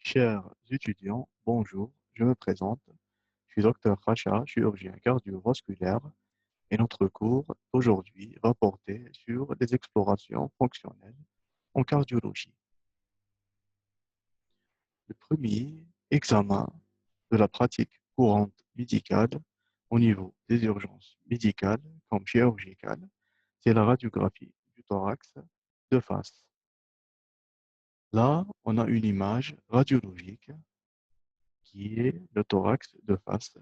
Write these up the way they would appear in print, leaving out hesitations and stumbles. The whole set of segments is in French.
Chers étudiants, bonjour, je me présente. Je suis Dr Racha, chirurgien cardiovasculaire, et notre cours d'aujourd'hui va porter sur les explorations fonctionnelles en cardiologie. Le premier examen de la pratique courante médicale au niveau des urgences médicales comme chirurgicales, c'est la radiographie du thorax de face. Là, on a une image radiologique qui est le thorax de face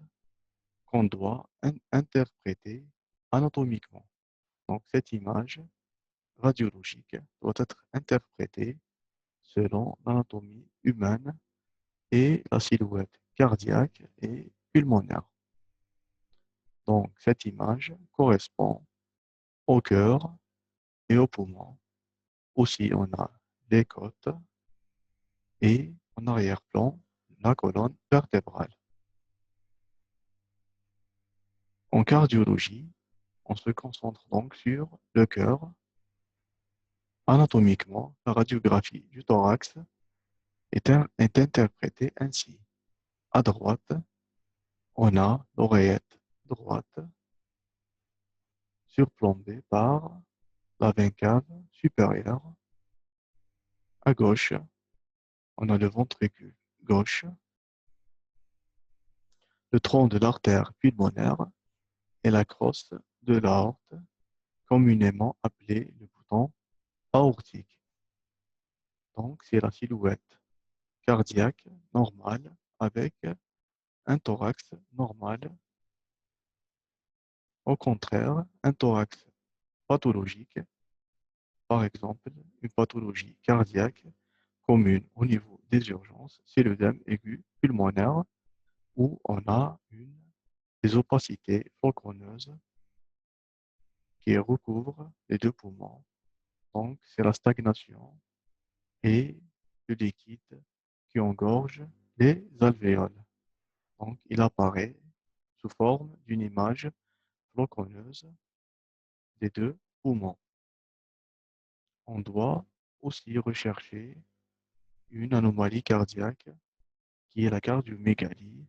qu'on doit interpréter anatomiquement. Donc, cette image radiologique doit être interprétée selon l'anatomie humaine et la silhouette cardiaque et pulmonaire. Donc, cette image correspond au cœur et au poumon. Aussi, on a les côtes et en arrière-plan, la colonne vertébrale. En cardiologie, on se concentre donc sur le cœur. Anatomiquement, la radiographie du thorax est interprétée ainsi. À droite, on a l'oreillette droite surplombée par la veine cave supérieure. À gauche, on a le ventricule gauche, le tronc de l'artère pulmonaire et la crosse de l'aorte, communément appelée le bouton aortique. Donc, c'est la silhouette cardiaque normale avec un thorax normal. Au contraire, un thorax pathologique, par exemple une pathologie cardiaque commune au niveau des urgences, c'est l'œdème aigu pulmonaire où on a des opacités floconneuses qui recouvrent les deux poumons. Donc, c'est la stagnation et le liquide qui engorge les alvéoles. Donc, il apparaît sous forme d'une image floconneuse des deux poumons. On doit aussi rechercher une anomalie cardiaque qui est la cardiomégalie,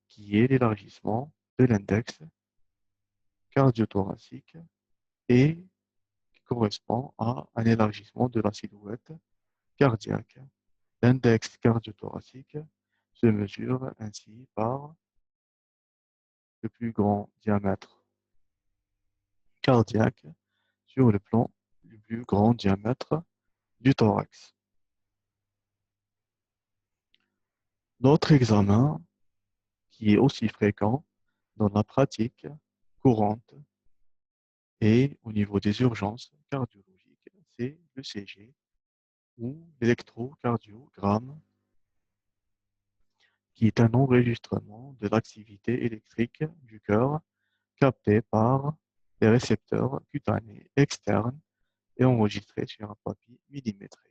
qui est l'élargissement de l'index cardiothoracique et qui correspond à un élargissement de la silhouette cardiaque. L'index cardiothoracique se mesure ainsi par le plus grand diamètre cardiaque sur le plan du plus grand diamètre du thorax. L'autre examen qui est aussi fréquent dans la pratique courante et au niveau des urgences cardiologiques, c'est l'ECG ou l'électrocardiogramme, qui est un enregistrement de l'activité électrique du cœur capté par les récepteurs cutanés externes et enregistré sur un papier millimétré.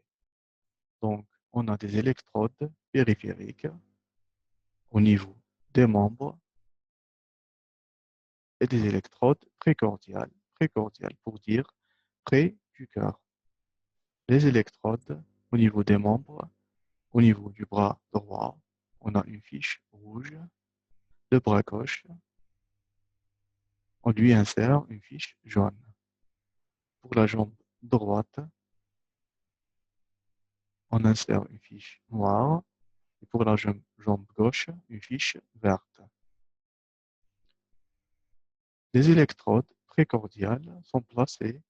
Donc, on a des électrodes périphériques au niveau des membres et des électrodes précordiales pour dire près du cœur. Les électrodes au niveau des membres, au niveau du bras droit, on a une fiche rouge. Le bras gauche, on lui insère une fiche jaune. Pour la jambe droite, on insère une fiche noire. Et pour la jambe gauche, une fiche verte. Les électrodes précordiales sont placées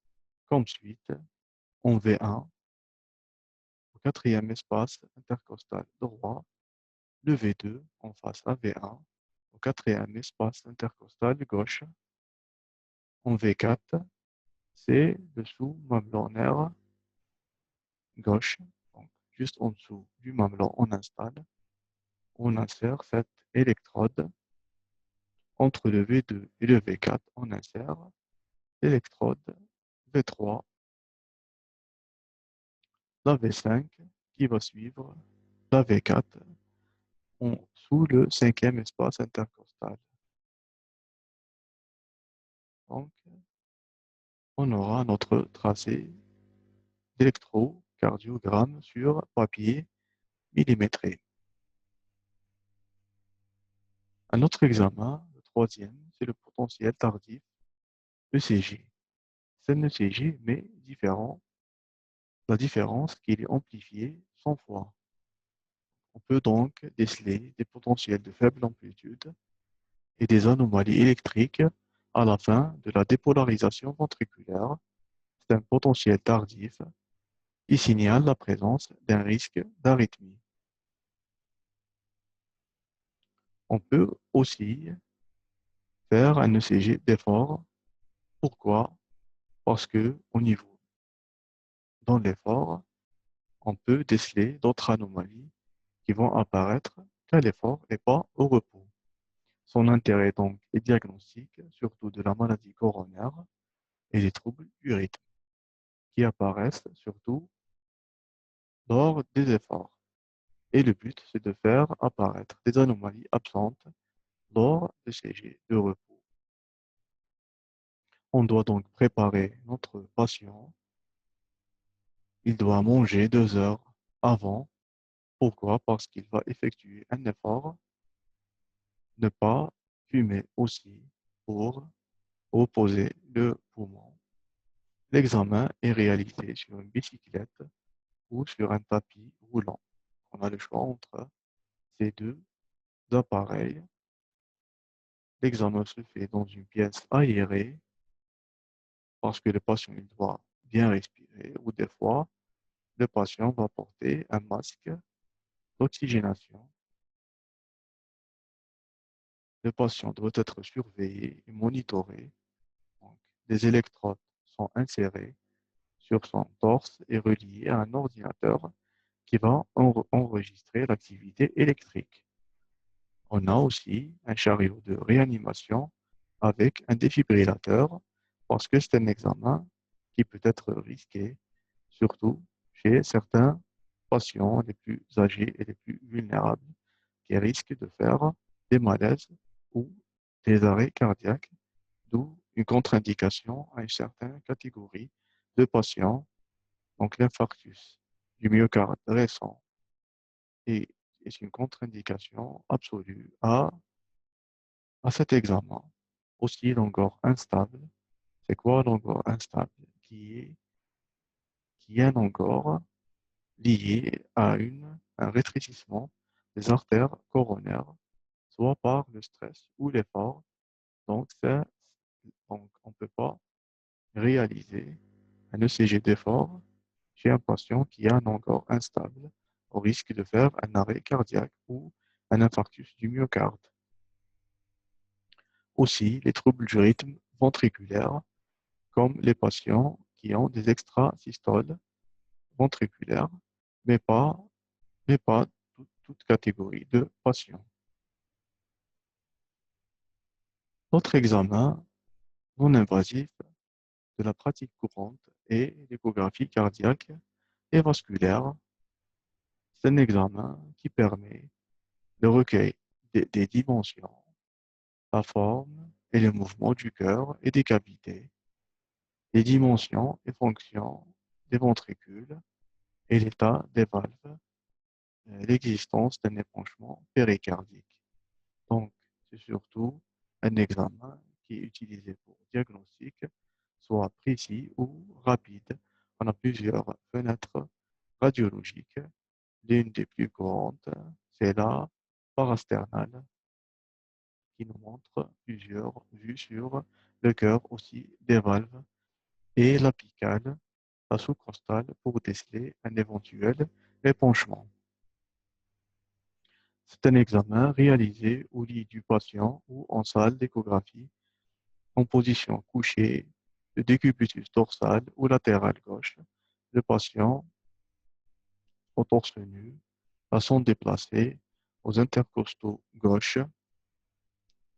comme suite en V1 au quatrième espace intercostal droit, le V2 en face à V1 au quatrième espace intercostal gauche, en V4, c'est le sous-mamelon nerf gauche, donc juste en dessous du mamelon, on insère cette électrode. Entre le V2 et le V4, on insère l'électrode V3, la V5 qui va suivre la V4 sous le cinquième espace intercostal. Donc, on aura notre tracé d'électrocardiogramme sur papier millimétré. Un autre examen, le troisième, c'est le potentiel tardif ECG. C'est un ECG, mais différent. La différence qu'il est amplifié 100 fois. On peut donc déceler des potentiels de faible amplitude et des anomalies électriques à la fin de la dépolarisation ventriculaire. C'est un potentiel tardif qui signale la présence d'un risque d'arythmie. On peut aussi faire un ECG d'effort. Pourquoi? Parce que au niveau dans l'effort, on peut déceler d'autres anomalies qui vont apparaître qu'à l'effort et pas au repos. Son intérêt donc est diagnostique, surtout de la maladie coronaire et des troubles du rythme, qui apparaissent surtout lors des efforts. Et le but, c'est de faire apparaître des anomalies absentes lors de ces de repos. On doit donc préparer notre patient. Il doit manger 2 heures avant. Pourquoi? Parce qu'il va effectuer un effort. Ne pas fumer aussi pour reposer le poumon. L'examen est réalisé sur une bicyclette ou sur un tapis roulant. On a le choix entre ces deux appareils. L'examen se fait dans une pièce aérée parce que le patient il doit bien respirer ou des fois, le patient va porter un masque d'oxygénation. Le patient doit être surveillé et monitoré. Donc, des électrodes sont insérées sur son torse et reliées à un ordinateur qui va enregistrer l'activité électrique. On a aussi un chariot de réanimation avec un défibrillateur parce que c'est un examen qui peut être risqué, surtout chez certains patients les plus âgés et les plus vulnérables qui risquent de faire des malaises ou des arrêts cardiaques, d'où une contre-indication à une certaine catégorie de patients, donc l'infarctus du myocarde récent est une contre-indication absolue à cet examen. Aussi, l'angor instable. C'est quoi l'angor instable? Qui est un angor lié à un rétrécissement des artères coronaires, soit par le stress ou l'effort. Donc, donc on ne peut pas réaliser un ECG d'effort chez un patient qui a un angor instable, au risque de faire un arrêt cardiaque ou un infarctus du myocarde. Aussi, les troubles du rythme ventriculaire, comme les patients qui ont des extrasystoles ventriculaires, mais pas, mais pas toute catégorie de patients. Autre examen non invasif de la pratique courante est l'échographie cardiaque et vasculaire. C'est un examen qui permet le recueil des dimensions, la forme et le mouvement du cœur et des cavités, les dimensions et fonctions des ventricules et l'état des valves, l'existence d'un épanchement péricardique. Donc, c'est surtout un examen qui est utilisé pour diagnostic, soit précis ou rapide. On a plusieurs fenêtres radiologiques. L'une des plus grandes, c'est la parasternale qui nous montre plusieurs vues sur le cœur aussi des valves et l'apicale, la sous-costale pour déceler un éventuel épanchement. C'est un examen réalisé au lit du patient ou en salle d'échographie en position couchée, le décubitus dorsal ou latéral gauche. Le patient au torse nu, la sonde déplacée aux intercostaux gauche,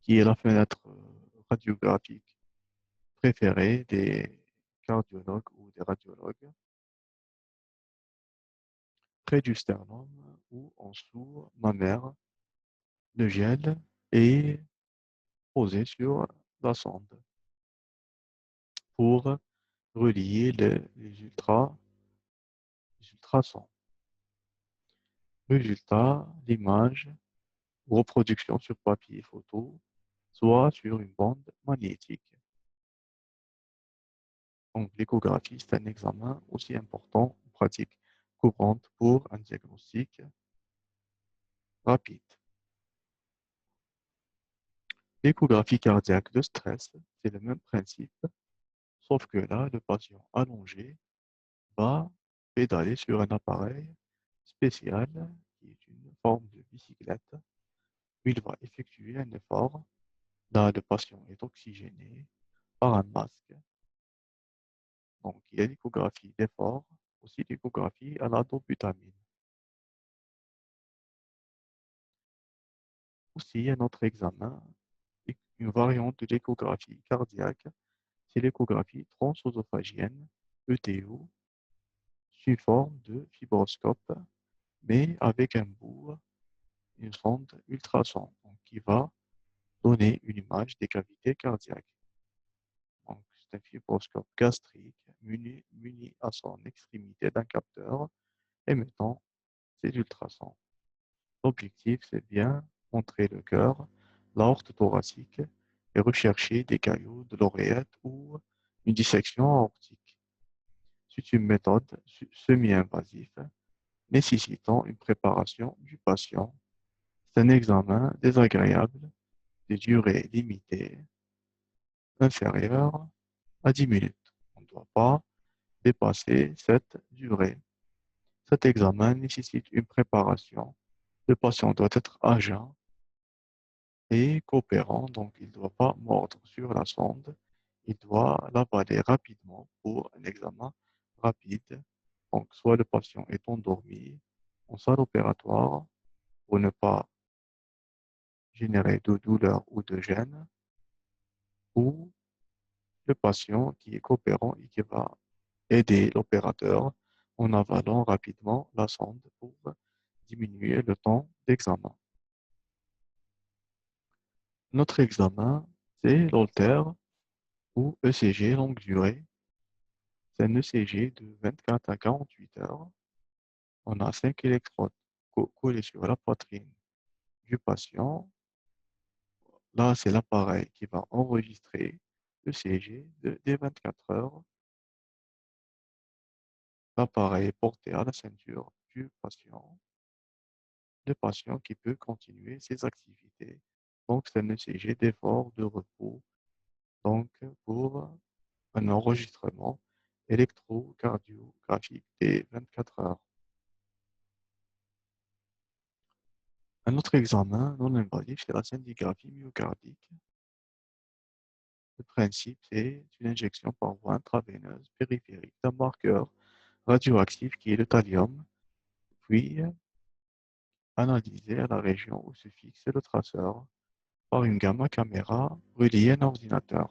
qui est la fenêtre radiographique préférée des cardiologues ou des radiologues, près du sternum ou en dessous mammaire. Le gel est posé sur la sonde pour relier les ultrasons. Résultat, l'image reproduction sur papier et photo, soit sur une bande magnétique. Donc, l'échographie, c'est un examen aussi important en pratique courante pour un diagnostic rapide. L'échographie cardiaque de stress, c'est le même principe, sauf que là, le patient allongé va pédaler sur un appareil spécial qui est une forme de bicyclette où il va effectuer un effort. Là, le patient est oxygéné par un masque. Donc, il y a l'échographie d'effort, aussi l'échographie à la dobutamine. Aussi, un autre examen, une variante de l'échographie cardiaque, c'est l'échographie transœsophagienne, ETO, sous forme de fibroscope, mais avec un bout, une sonde ultrason, donc, qui va donner une image des cavités cardiaques. Donc, c'est un fibroscope gastrique muni à son extrémité d'un capteur émettant ces ultrasons. L'objectif, c'est bien montrer le cœur, l'aorte thoracique et rechercher des caillots de l'oreillette ou une dissection aortique. C'est une méthode semi-invasive nécessitant une préparation du patient. C'est un examen désagréable de durée limitée, inférieure à 10 minutes. On ne doit pas dépasser cette durée. Cet examen nécessite une préparation. Le patient doit être agent et coopérant, donc il ne doit pas mordre sur la sonde. Il doit l'avaler rapidement pour un examen rapide. Donc, soit le patient est endormi en salle opératoire pour ne pas générer de douleur ou de gêne, ou le patient qui est coopérant et qui va aider l'opérateur en avalant rapidement la sonde pour diminuer le temps d'examen. Notre examen, c'est l'Holter ou ECG longue durée. C'est un ECG de 24 à 48 heures. On a 5 électrodes collées sur la poitrine du patient. Là, c'est l'appareil qui va enregistrer l'ECG des 24 heures. L'appareil est porté à la ceinture du patient. Le patient qui peut continuer ses activités. Donc, c'est un ECG d'effort de repos. Donc, pour un enregistrement électrocardiographique des 24 heures. Un autre examen non invasif, c'est la scintigraphie myocardique. Le principe, c'est une injection par voie intraveineuse périphérique d'un marqueur radioactif qui est le thallium, puis analysé à la région où se fixe le traceur par une gamma caméra reliée à un ordinateur.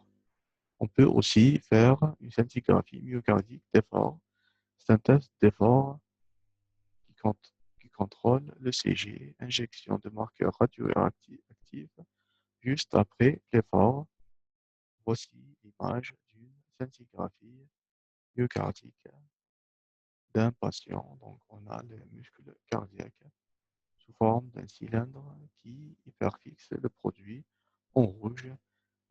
On peut aussi faire une scintigraphie myocardique d'effort. C'est un test d'effort qui contrôle le CG, injection de marqueurs radioactifs juste après l'effort. Voici l'image d'une scintigraphie myocardique d'un patient. Donc, on a le muscle cardiaque sous forme d'un cylindre qui hyperfixe le produit en rouge.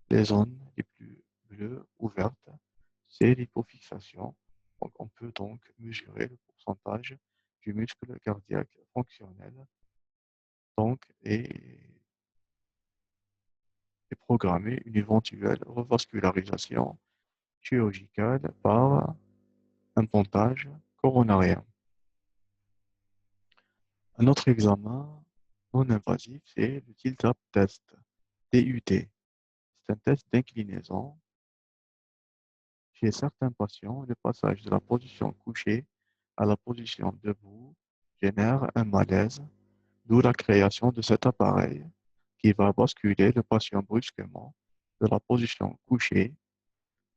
Les zones les plus bleues ouvertes, c'est l'hypofixation. Donc, on peut donc mesurer le pourcentage du muscle cardiaque fonctionnel donc, et programmer une éventuelle revascularisation chirurgicale par un pontage coronarien. Un autre examen non invasif, c'est le tilt-up test, TUT. C'est un test d'inclinaison. Chez certains patients, le passage de la position couchée à la position debout génère un malaise, d'où la création de cet appareil qui va basculer le patient brusquement de la position couchée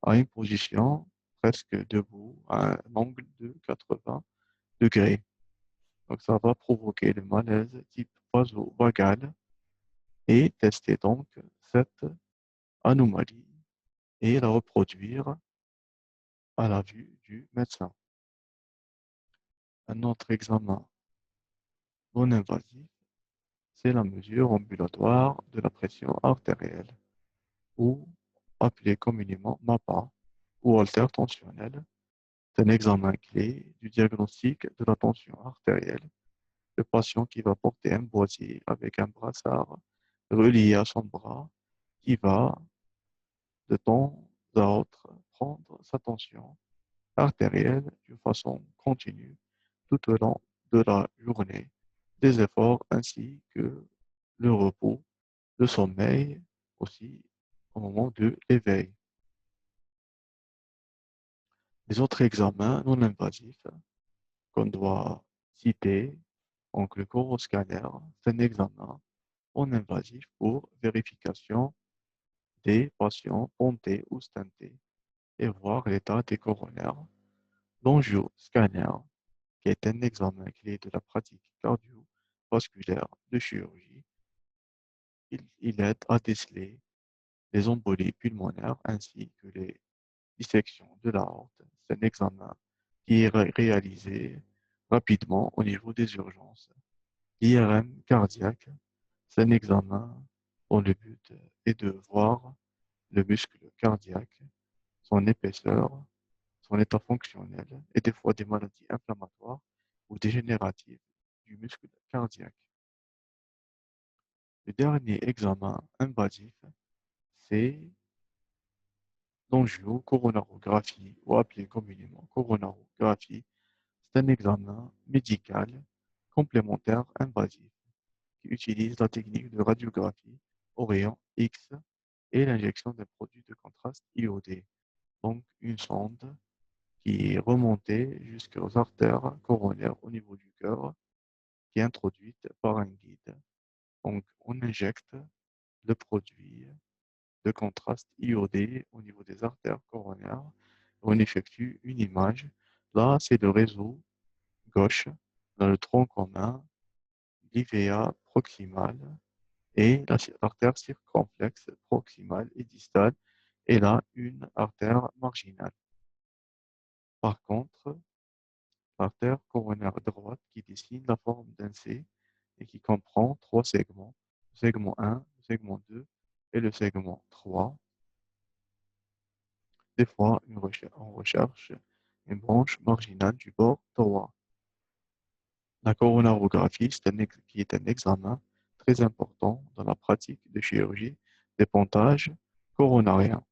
à une position presque debout à un angle de 80 degrés. Donc, ça va provoquer le malaise type vasovagal et tester donc cette anomalie et la reproduire à la vue du médecin. Un autre examen non invasif, c'est la mesure ambulatoire de la pression artérielle, ou appelée communément MAPA, ou haltère tensionnelle. C'est un examen clé du diagnostic de la tension artérielle. Le patient qui va porter un boîtier avec un brassard relié à son bras, qui va de temps à autre prendre sa tension artérielle d'une façon continue tout au long de la journée, des efforts ainsi que le repos, le sommeil aussi au moment de l'éveil. Les autres examens non invasifs qu'on doit citer, donc le coroscanner, c'est un examen non invasif pour vérification des patients pontés ou stentés et voir l'état des coronaires. L'angioscanner, qui est un examen clé de la pratique cardiovasculaire de chirurgie, il aide à déceler les embolies pulmonaires ainsi que les dissections de l'aorte. C'est un examen qui est réalisé rapidement au niveau des urgences. L'IRM cardiaque, c'est un examen dont le but est de voir le muscle cardiaque, son épaisseur, son état fonctionnel et des fois des maladies inflammatoires ou dégénératives du muscle cardiaque. Le dernier examen invasif, c'est l'angiocoronarographie, ou appelée communément coronarographie. C'est un examen médical complémentaire invasif qui utilise la technique de radiographie au rayon X et l'injection d'un produit de contraste iodé, donc une sonde qui est remontée jusqu'aux artères coronaires au niveau du cœur, qui est introduite par un guide. Donc, on injecte le produit de contraste iodé au niveau des artères coronaires. On effectue une image. Là, c'est le réseau gauche dans le tronc commun, l'IVA proximal et l'artère circonflexe proximale et distale, et là, une artère marginale. Par contre, l'artère coronaire droite qui dessine la forme d'un C et qui comprend trois segments, le segment 1, le segment 2 et le segment 3. Des fois, on recherche une branche marginale du bord droit. La coronarographie, qui est un examen très important dans la pratique de chirurgie des pontages coronariens.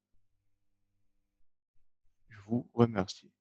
Je vous remercie.